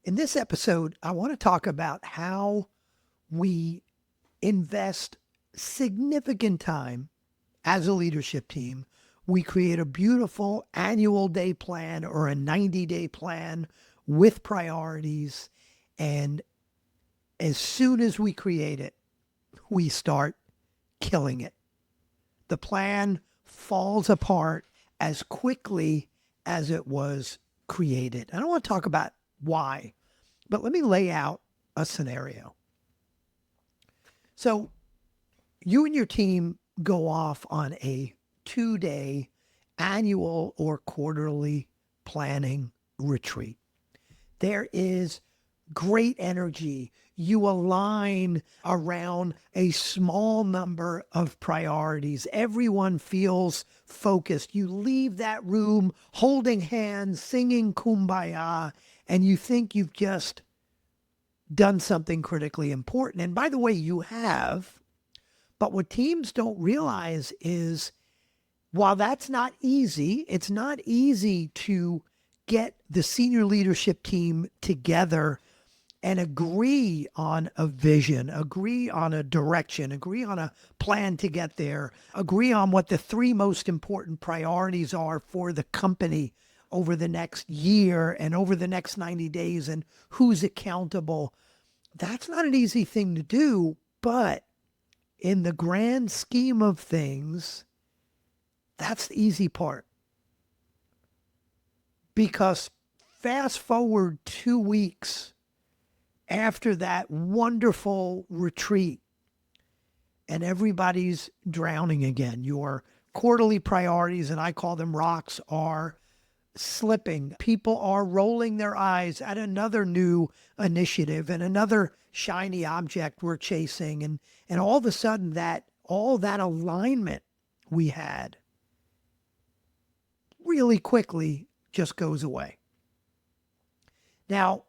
In this episode, I want to talk about how we invest significant time as a leadership team. We create a beautiful annual day plan or a 90-day plan with priorities. And as soon as we create it, we start killing it. The plan falls apart as quickly as it was created. I don't want to talk about why, but let me lay out a scenario. So you and your team go off on a 2-day annual or quarterly planning retreat. There is great energy. You align around a small number of priorities. Everyone feels focused. You leave that room holding hands, singing Kumbaya, and you think you've just done something critically important. And by the way, you have. But what teams don't realize is while that's not easy, it's not easy to get the senior leadership team together and agree on a vision, agree on a direction, agree on a plan to get there, agree on what the three most important priorities are for the company over the next year and over the next 90 days and who's accountable. That's not an easy thing to do, but in the grand scheme of things, that's the easy part. Because fast forward 2 weeks after that wonderful retreat, and everybody's drowning again. Your quarterly priorities, and I call them rocks, are slipping. People are rolling their eyes at another new initiative and another shiny object we're chasing. And all of a sudden all that alignment we had really quickly just goes away. Now,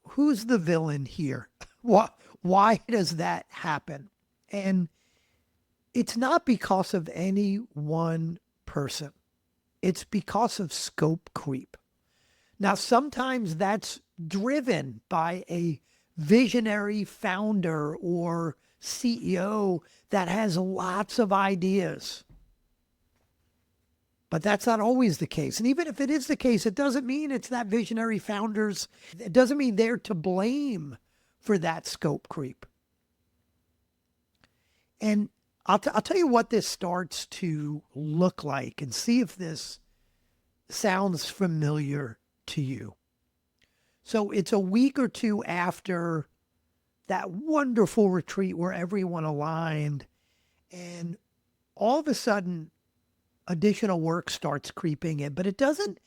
who's the villain here? Why does that happen? And it's not because of any one person. It's because of scope creep. Now, sometimes that's driven by a visionary founder or CEO that has lots of ideas. But that's not always the case. And even if it is the case, it doesn't mean it's that visionary founders. It doesn't mean they're to blame for that scope creep. And I'll tell you what this starts to look like and see if this sounds familiar to you. So it's a week or two after that wonderful retreat where everyone aligned, and all of a sudden additional work starts creeping in, but it doesn't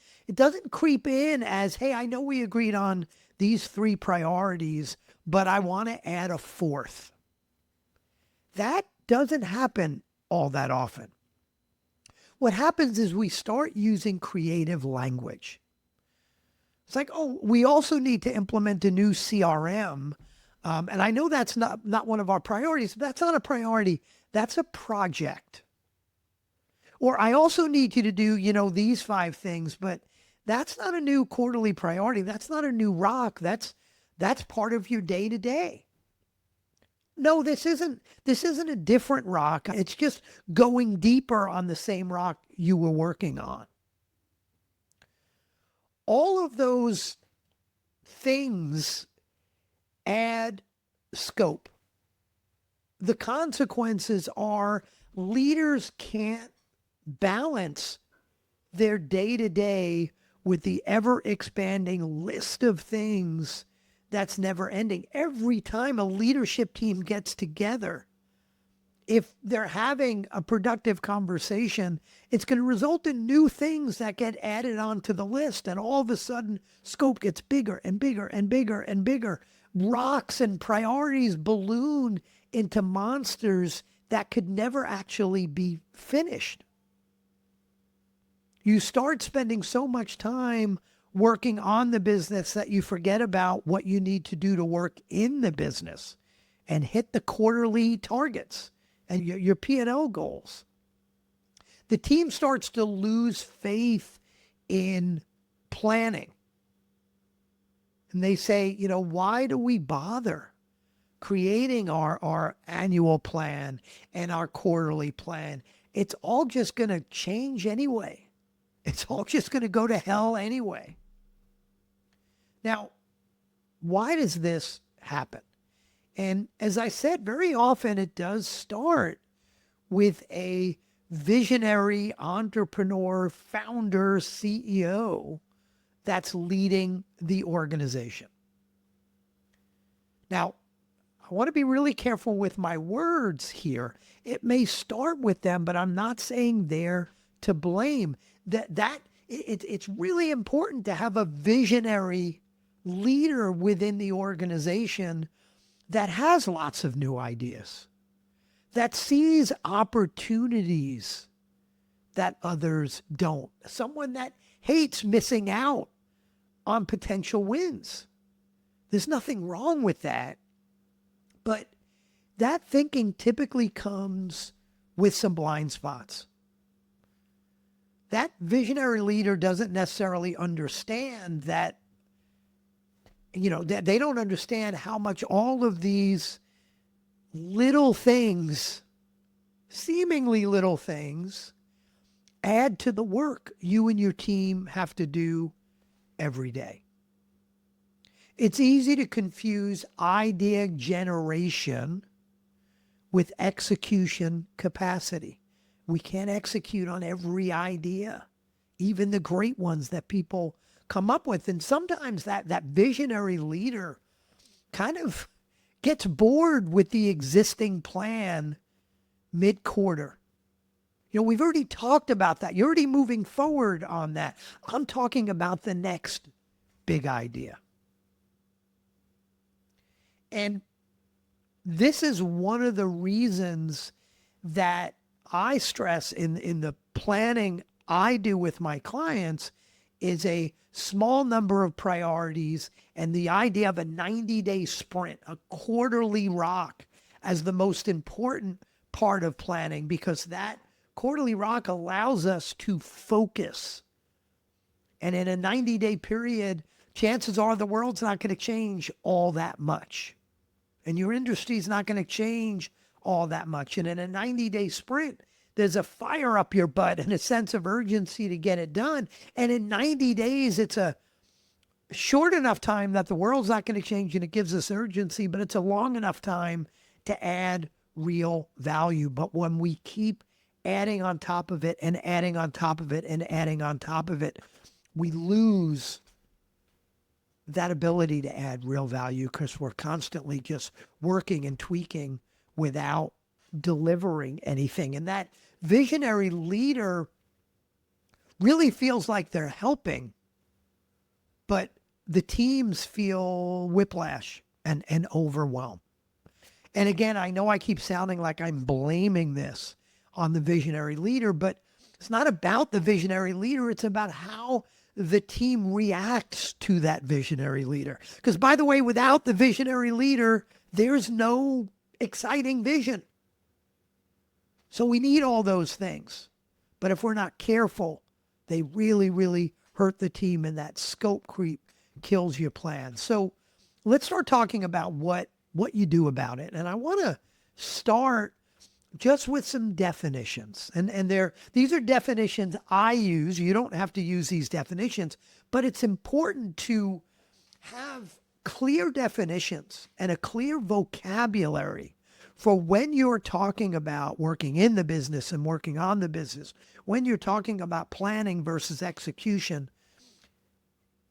creep in as, hey, I know we agreed on these three priorities, but I want to add a fourth. That doesn't happen all that often. What happens is we start using creative language. It's like, oh, we also need to implement a new CRM. And I know that's not one of our priorities. That's not a priority. That's a project. Or I also need you to do, these 5 things, but that's not a new quarterly priority. That's not a new rock. That's part of your day to day. No, this isn't a different rock. It's just going deeper on the same rock you were working on. All of those things add scope. The consequences are leaders can't balance their day-to-day with the ever-expanding list of things that's never ending. Every time a leadership team gets together, if they're having a productive conversation, it's going to result in new things that get added onto the list. And all of a sudden, scope gets bigger and bigger and bigger and bigger. Rocks and priorities balloon into monsters that could never actually be finished. You start spending so much time working on the business that you forget about what you need to do to work in the business and hit the quarterly targets and your P&L goals. The team starts to lose faith in planning. And they say, why do we bother creating our annual plan and our quarterly plan? It's all just going to change anyway. It's all just going to go to hell anyway. Now, why does this happen? And as I said, very often it does start with a visionary entrepreneur, founder, CEO that's leading the organization. Now, I want to be really careful with my words here. It may start with them, but I'm not saying they're to blame. It's really important to have a visionary leader within the organization that has lots of new ideas, that sees opportunities that others don't. Someone that hates missing out on potential wins. There's nothing wrong with that. But that thinking typically comes with some blind spots. That visionary leader doesn't necessarily understand that, that they don't understand how much all of these little things, seemingly little things, add to the work you and your team have to do every day. It's easy to confuse idea generation with execution capacity. We can't execute on every idea, even the great ones that people come up with. And sometimes that visionary leader kind of gets bored with the existing plan mid-quarter. We've already talked about that. You're already moving forward on that. I'm talking about the next big idea. And this is one of the reasons that I stress in the planning I do with my clients is a small number of priorities and the idea of a 90-day sprint, a quarterly rock as the most important part of planning, because that quarterly rock allows us to focus. And in a 90-day period, chances are the world's not going to change all that much. And your industry is not going to change all that much. And in a 90-day sprint, there's a fire up your butt and a sense of urgency to get it done. And in 90 days, it's a short enough time that the world's not going to change and it gives us urgency, but it's a long enough time to add real value. But when we keep adding on top of it and adding on top of it and adding on top of it, we lose that ability to add real value because we're constantly just working and tweaking without delivering anything. And that visionary leader really feels like they're helping, but the teams feel whiplash and overwhelm. And again, I know I keep sounding like I'm blaming this on the visionary leader, but it's not about the visionary leader. It's about how the team reacts to that visionary leader. Because by the way, without the visionary leader, there's no exciting vision. So we need all those things. But if we're not careful, they really, really hurt the team, and that scope creep kills your plan. So let's start talking about what you do about it. And I want to start just with some definitions. And these are definitions I use. You don't have to use these definitions, but it's important to have clear definitions and a clear vocabulary for when you're talking about working in the business and working on the business, when you're talking about planning versus execution.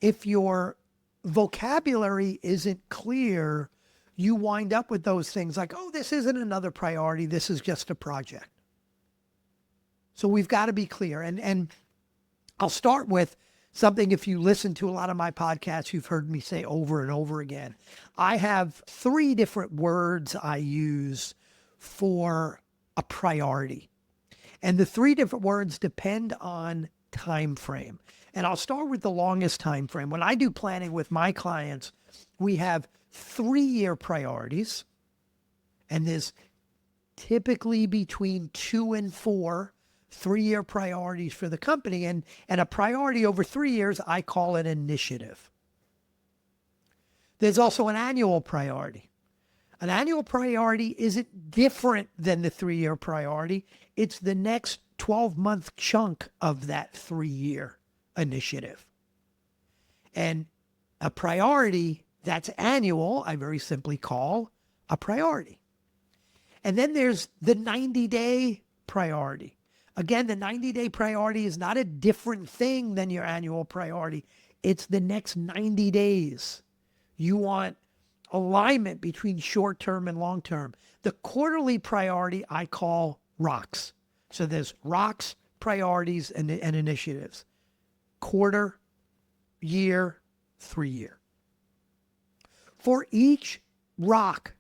If your vocabulary isn't clear, you wind up with those things like, oh, this isn't another priority. This is just a project. So we've got to be clear. And I'll start with something. If you listen to a lot of my podcasts, you've heard me say over and over again. I have 3 different words I use for a priority. And the 3 different words depend on time frame. And I'll start with the longest time frame. When I do planning with my clients, we have 3-year priorities, and there's typically between 2 and 4 3-year priorities for the company. And a priority over 3 years, I call an initiative. There's also an annual priority. An annual priority isn't different than the 3-year priority. It's the next 12-month chunk of that 3-year initiative. And a priority that's annual, I very simply call a priority. And then there's the 90-day priority. Again, the 90-day priority is not a different thing than your annual priority. It's the next 90 days. You want alignment between short-term and long-term. The quarterly priority I call rocks. So there's rocks, priorities, and initiatives. Quarter, year, 3-year. For each rock,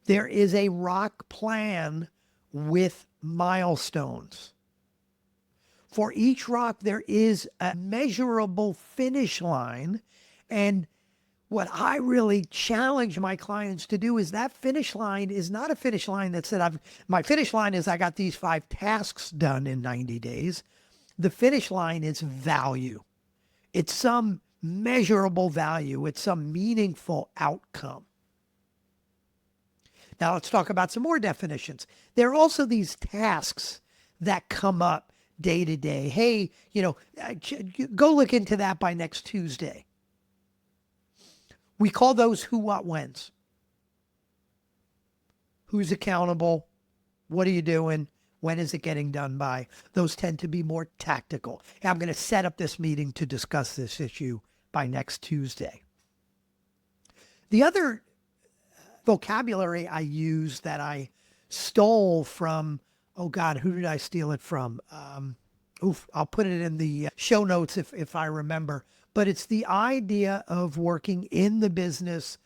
there is a rock plan with milestones. For each rock, there is a measurable finish line. And what I really challenge my clients to do is that finish line is not a finish line that said, my finish line is I got these 5 tasks done in 90 days. The finish line is value. It's some measurable value. It's some meaningful outcome. Now let's talk about some more definitions. There are also these tasks that come up day to day. Hey, go look into that by next Tuesday. We call those who, what, whens. Who's accountable? What are you doing? When is it getting done by? Those tend to be more tactical. I'm going to set up this meeting to discuss this issue by next Tuesday. The other vocabulary I use that I stole from, oh God, who did I steal it from? I'll put it in the show notes if I remember. But it's the idea of working in the business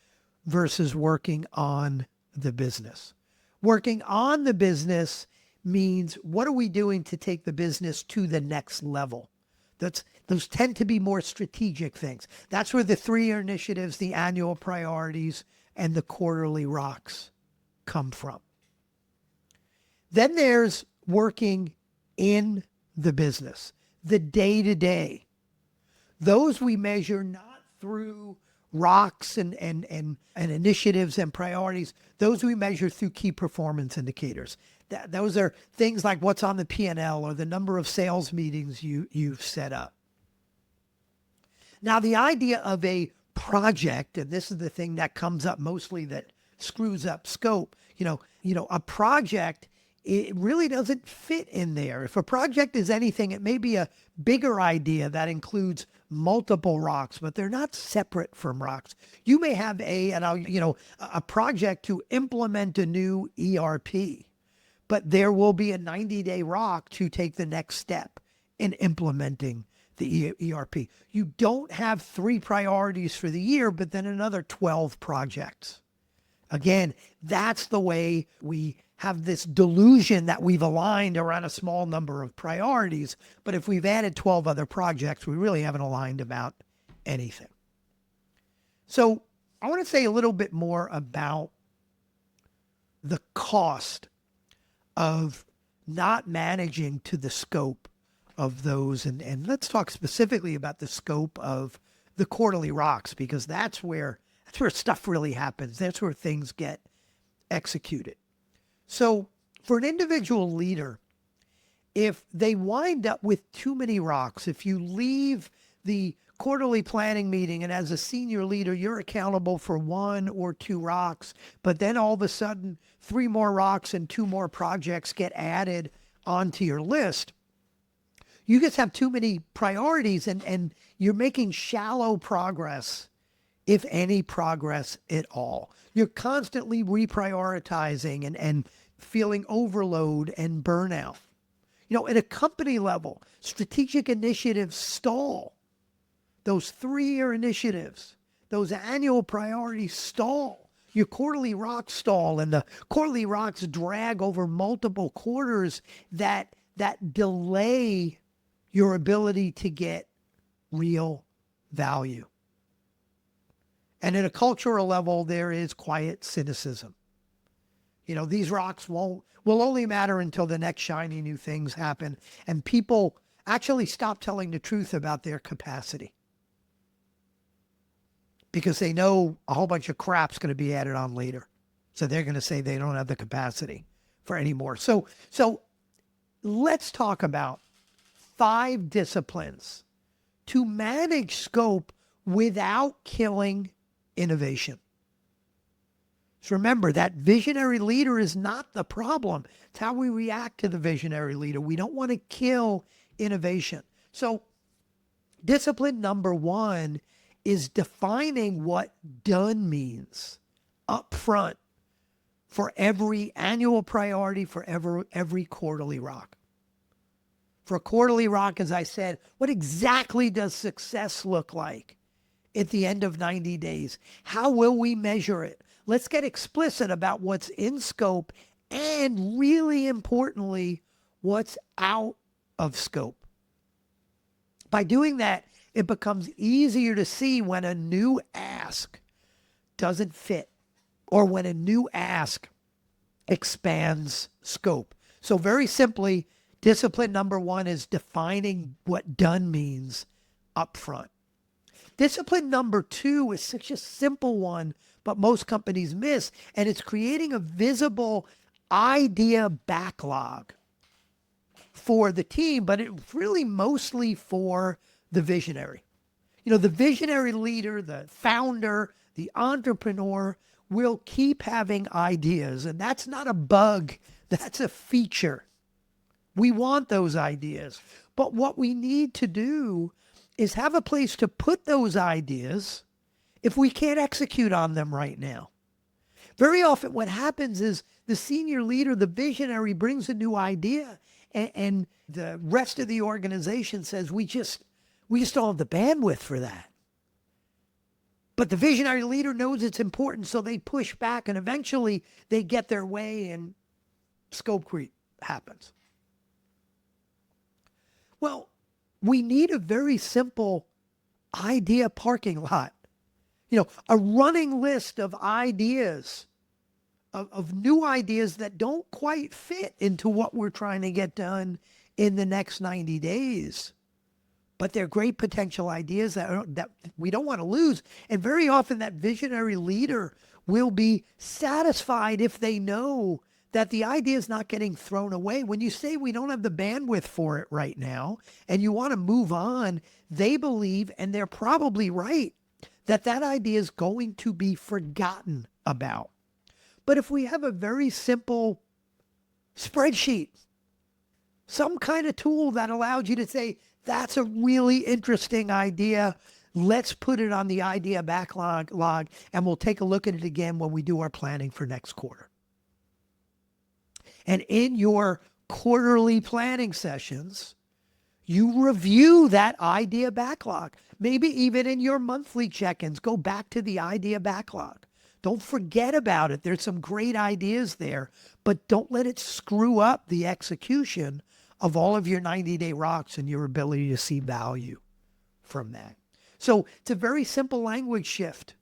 versus working on the business. Working on the business means, what are we doing to take the business to the next level? Those tend to be more strategic things. That's where the 3-year initiatives, the annual priorities, and the quarterly rocks come from. Then there's working in the business, the day-to-day. Those we measure not through rocks and initiatives and priorities. Those we measure through key performance indicators. Those are things like what's on the P&L or the number of sales meetings you've set up. Now, the idea of a project, and this is the thing that comes up mostly that screws up scope, a project, it really doesn't fit in there. If a project is anything, it may be a bigger idea that includes multiple rocks, but they're not separate from rocks. You may have a project to implement a new ERP, but there will be a 90-day rock to take the next step in implementing the ERP. You don't have 3 priorities for the year, but then another 12 projects. Again, that's the way we have this delusion that we've aligned around a small number of priorities. But if we've added 12 other projects, we really haven't aligned about anything. So I want to say a little bit more about the cost of not managing to the scope of those. And let's talk specifically about the scope of the quarterly rocks, because that's where stuff really happens. That's where things get executed. So for an individual leader, if they wind up with too many rocks, if you leave the quarterly planning meeting and as a senior leader, you're accountable for 1 or 2 rocks, but then all of a sudden 3 more rocks and 2 more projects get added onto your list, you just have too many priorities and you're making shallow progress, if any progress at all. You're constantly reprioritizing and feeling overload and burnout. At a company level, strategic initiatives stall. Those 3-year initiatives, those annual priorities stall. Your quarterly rocks stall, and the quarterly rocks drag over multiple quarters that delay your ability to get real value. And at a cultural level, there is quiet cynicism. These rocks will only matter until the next shiny new things happen, and people actually stop telling the truth about their capacity. because they know a whole bunch of crap's going to be added on later. So they're going to say they don't have the capacity for any more. So let's talk about 5 disciplines to manage scope without killing innovation. So remember, that visionary leader is not the problem. It's how we react to the visionary leader. We don't want to kill innovation. So discipline number 1 is defining what done means up front for every annual priority, for every quarterly rock. For a quarterly rock, as I said, what exactly does success look like at the end of 90 days? How will we measure it? Let's get explicit about what's in scope and, really importantly, what's out of scope. By doing that, it becomes easier to see when a new ask doesn't fit or when a new ask expands scope. So very simply, discipline number 1 is defining what done means up front. Discipline number 2 is such a simple one, but most companies miss, and it's creating a visible idea backlog for the team, but it's really mostly for the visionary. You know, the visionary leader, the founder, the entrepreneur will keep having ideas, and that's not a bug, that's a feature. We want those ideas, but what we need to do is have a place to put those ideas if we can't execute on them right now. Very often what happens is the senior leader, the visionary, brings a new idea, and the rest of the organization says, we just don't have the bandwidth for that. But the visionary leader knows it's important, so they push back, and eventually they get their way and scope creep happens. Well, we need a very simple idea parking lot. You know, a running list of ideas, of new ideas that don't quite fit into what we're trying to get done in the next 90 days. But they're great potential ideas that we don't want to lose. And very often that visionary leader will be satisfied if they know that the idea is not getting thrown away. When you say we don't have the bandwidth for it right now and you want to move on, they believe, and they're probably right, that idea is going to be forgotten about. But if we have a very simple spreadsheet, some kind of tool that allows you to say, that's a really interesting idea, let's put it on the idea backlog, and we'll take a look at it again when we do our planning for next quarter. And in your quarterly planning sessions, you review that idea backlog. Maybe even in your monthly check-ins, go back to the idea backlog. Don't forget about it. There's some great ideas there, but don't let it screw up the execution of all of your 90-day rocks and your ability to see value from that. So it's a very simple language shift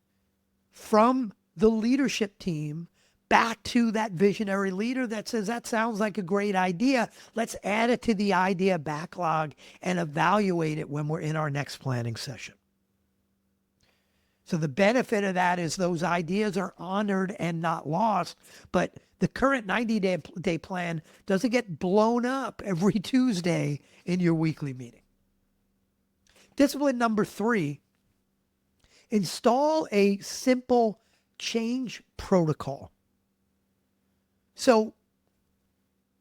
from the leadership team back to that visionary leader that says, that sounds like a great idea. Let's add it to the idea backlog and evaluate it when we're in our next planning session. So the benefit of that is those ideas are honored and not lost, but the current 90-day plan doesn't get blown up every Tuesday in your weekly meeting. Discipline number 3, install a simple change protocol. So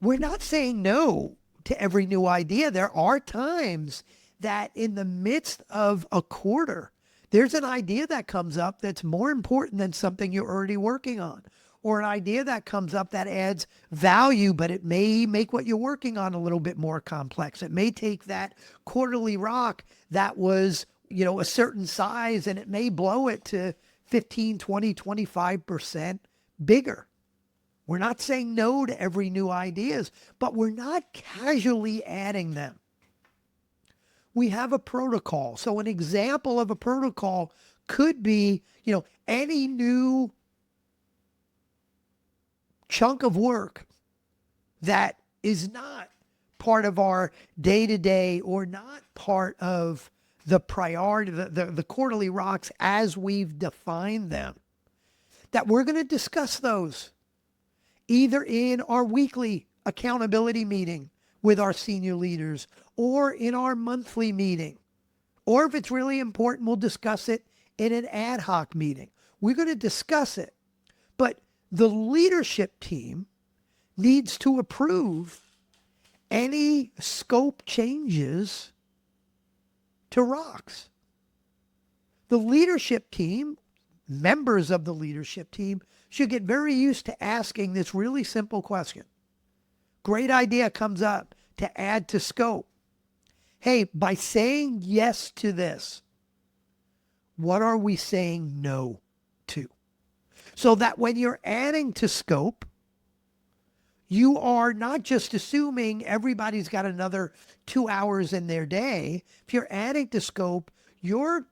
we're not saying no to every new idea. There are times that in the midst of a quarter, there's an idea that comes up that's more important than something you're already working on, or an idea that comes up that adds value, but it may make what you're working on a little bit more complex. It may take that quarterly rock that was, a certain size, and it may blow it to 15, 20, 25% bigger. We're not saying no to every new ideas, but we're not casually adding them. We have a protocol. So an example of a protocol could be, any new chunk of work that is not part of our day-to-day or not part of the priority, the quarterly rocks as we've defined them, that we're going to discuss those either in our weekly accountability meeting with our senior leaders or in our monthly meeting. Or if it's really important, we'll discuss it in an ad hoc meeting. We're going to discuss it. But the leadership team needs to approve any scope changes to rocks. The leadership team, members of the leadership team, should get very used to asking this really simple question. Great idea comes up to add to scope. Hey, by saying yes to this, what are we saying no to? So that when you're adding to scope, you are not just assuming everybody's got another 2 hours in their day. If you're adding to scope, you're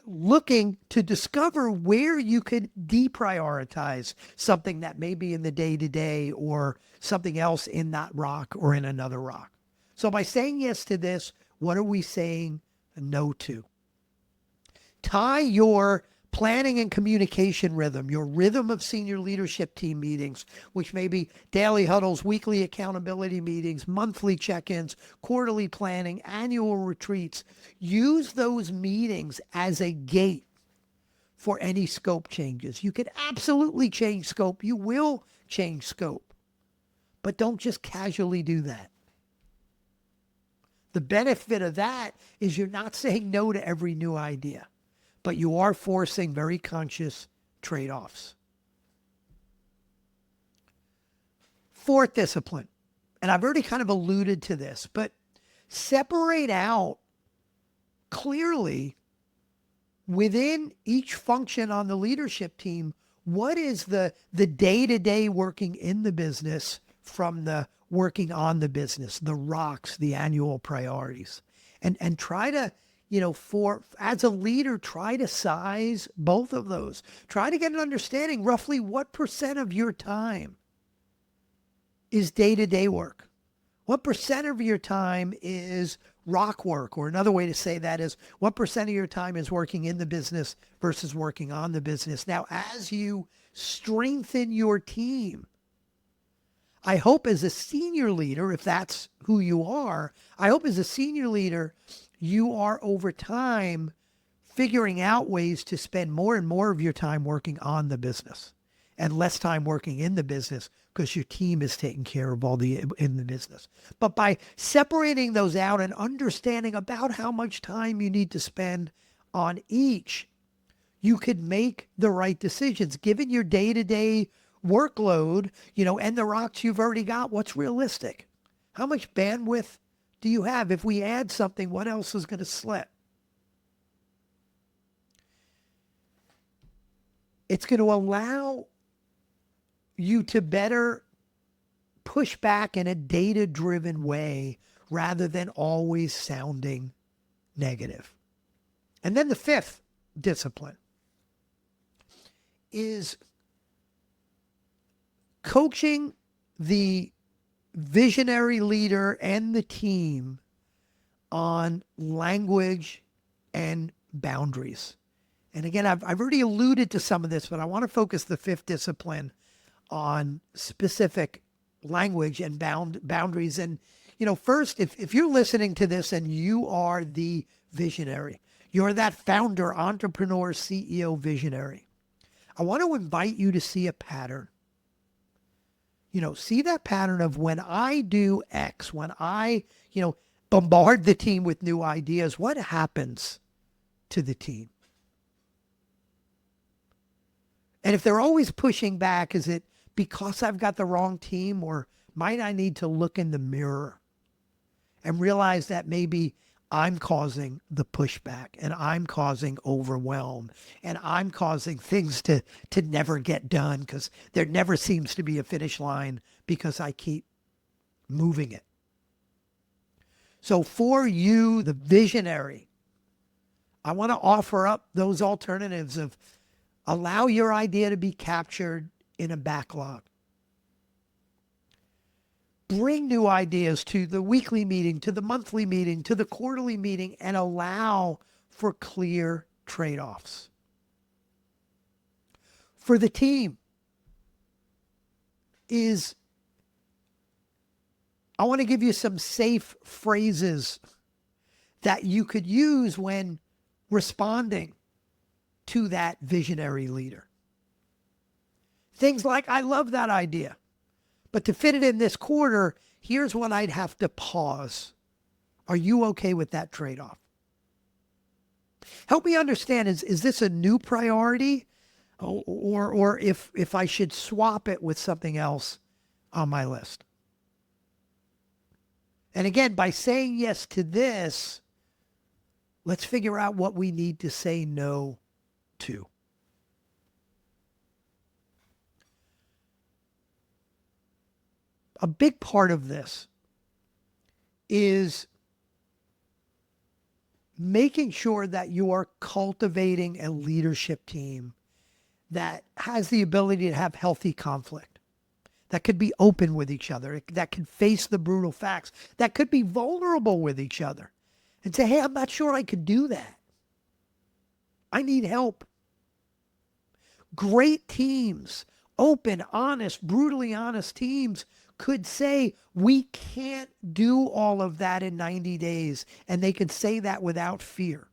looking to discover where you could deprioritize something that may be in the day-to-day or something else in that rock or in another rock. So by saying yes to this, what are we saying no to? Tie your planning and communication rhythm, your rhythm of senior leadership team meetings, which may be daily huddles, weekly accountability meetings, monthly check-ins, quarterly planning, annual retreats. Use those meetings as a gate for any scope changes. You could absolutely change scope. You will change scope. But don't just casually do that. The benefit of that is you're not saying no to every new idea, but you are forcing very conscious trade-offs. Fourth discipline, and I've already kind of alluded to this, but separate out clearly within each function on the leadership team, what is the day-to-day working in the business from the working on the business, the rocks, the annual priorities, and try to, as a leader, try to size both of those. Try to get an understanding roughly what percent of your time is day-to-day work. What percent of your time is rock work? Or another way to say that is what percent of your time is working in the business versus working on the business. Now, as you strengthen your team, I hope as a senior leader, if that's who you are, I hope as a senior leader, you are over time figuring out ways to spend more and more of your time working on the business and less time working in the business because your team is taking care of all in the business. But by separating those out and understanding about how much time you need to spend on each, you could make the right decisions. Given your day-to-day workload, and the rocks you've already got, what's realistic? How much bandwidth do you have? If we add something, what else is going to slip? It's going to allow you to better push back in a data-driven way rather than always sounding negative. And then the fifth discipline is coaching the visionary leader and the team on language and boundaries. And again, I've already alluded to some of this, but I want to focus the fifth discipline on specific language and boundaries. And, first, if you're listening to this and you are the visionary, you're that founder, entrepreneur, CEO visionary, I want to invite you to see a pattern. See that pattern of when I do X, when I, bombard the team with new ideas, what happens to the team? And if they're always pushing back, is it because I've got the wrong team, or might I need to look in the mirror and realize that maybe I'm causing the pushback and I'm causing overwhelm and I'm causing things to never get done because there never seems to be a finish line because I keep moving it. So for you, the visionary, I want to offer up those alternatives of allow your idea to be captured in a backlog. bring new ideas to the weekly meeting, to the monthly meeting, to the quarterly meeting, and allow for clear trade-offs. For the team I want to give you some safe phrases that you could use when responding to that visionary leader. Things like, I love that idea, but to fit it in this quarter, here's what I'd have to pause. Are you okay with that trade-off? Help me understand, is this a new priority? Or if I should swap it with something else on my list. And again, by saying yes to this, let's figure out what we need to say no to. A big part of this is making sure that you are cultivating a leadership team that has the ability to have healthy conflict, that could be open with each other, that could face the brutal facts, that could be vulnerable with each other and say, hey, I'm not sure I could do that. I need help. Great teams, open, honest, brutally honest teams could say, we can't do all of that in 90 days. And they could say that without fear.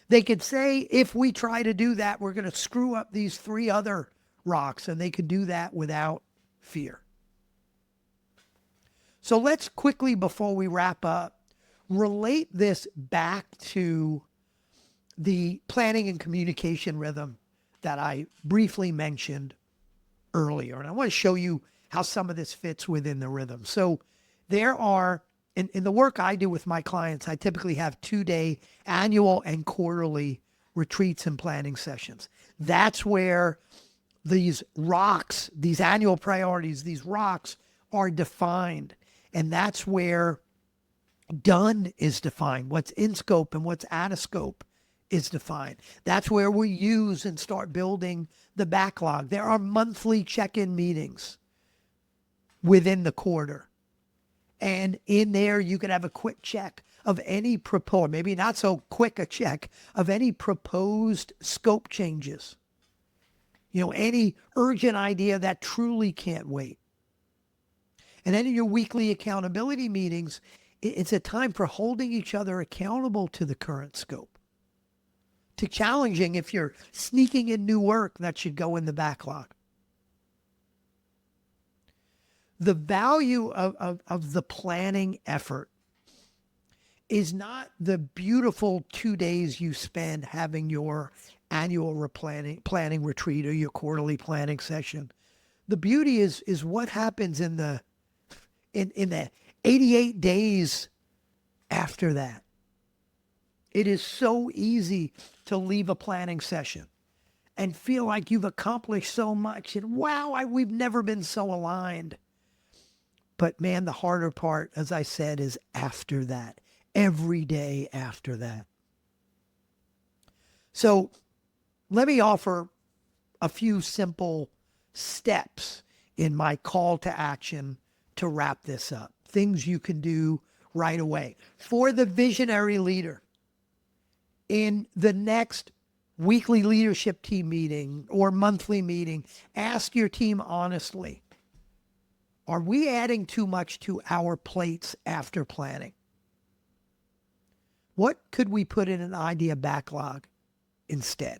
They could say, if we try to do that, we're going to screw up these 3 other rocks, and they could do that without fear. So let's quickly, before we wrap up, relate this back to the planning and communication rhythm that I briefly mentioned earlier. And I want to show you how some of this fits within the rhythm. So there are, in the work I do with my clients, I typically have 2-day annual and quarterly retreats and planning sessions. That's where these rocks, these annual priorities, these rocks are defined. And that's where done is defined. What's in scope and what's out of scope is defined. That's where we use and start building the backlog. There are monthly check-in meetings within the quarter. And in there, you can have a quick check of any proposed, maybe not so quick a check, of any proposed scope changes. Any urgent idea that truly can't wait. And then in your weekly accountability meetings, it's a time for holding each other accountable to the current scope. To challenging if you're sneaking in new work that should go in the backlog. The value of the planning effort is not the beautiful 2 days you spend having your annual planning retreat or your quarterly planning session. The beauty is what happens in the 88 days after that. It is so easy to leave a planning session and feel like you've accomplished so much. And wow, we've never been so aligned. But man, the harder part, as I said, is after that. Every day after that. So let me offer a few simple steps in my call to action to wrap this up. Things you can do right away. For the visionary leader, in the next weekly leadership team meeting or monthly meeting, ask your team honestly, are we adding too much to our plates after planning? What could we put in an idea backlog instead?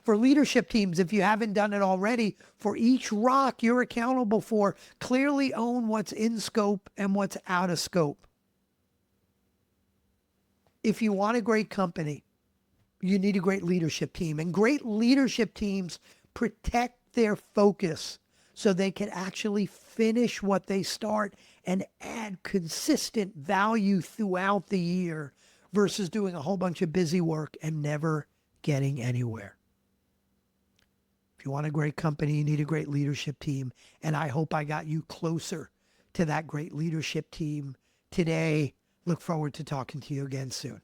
For leadership teams, if you haven't done it already, for each rock you're accountable for, clearly own what's in scope and what's out of scope. If you want a great company, you need a great leadership team. And great leadership teams protect their focus so they can actually finish what they start and add consistent value throughout the year versus doing a whole bunch of busy work and never getting anywhere. If you want a great company, you need a great leadership team. And I hope I got you closer to that great leadership team today. Look forward to talking to you again soon.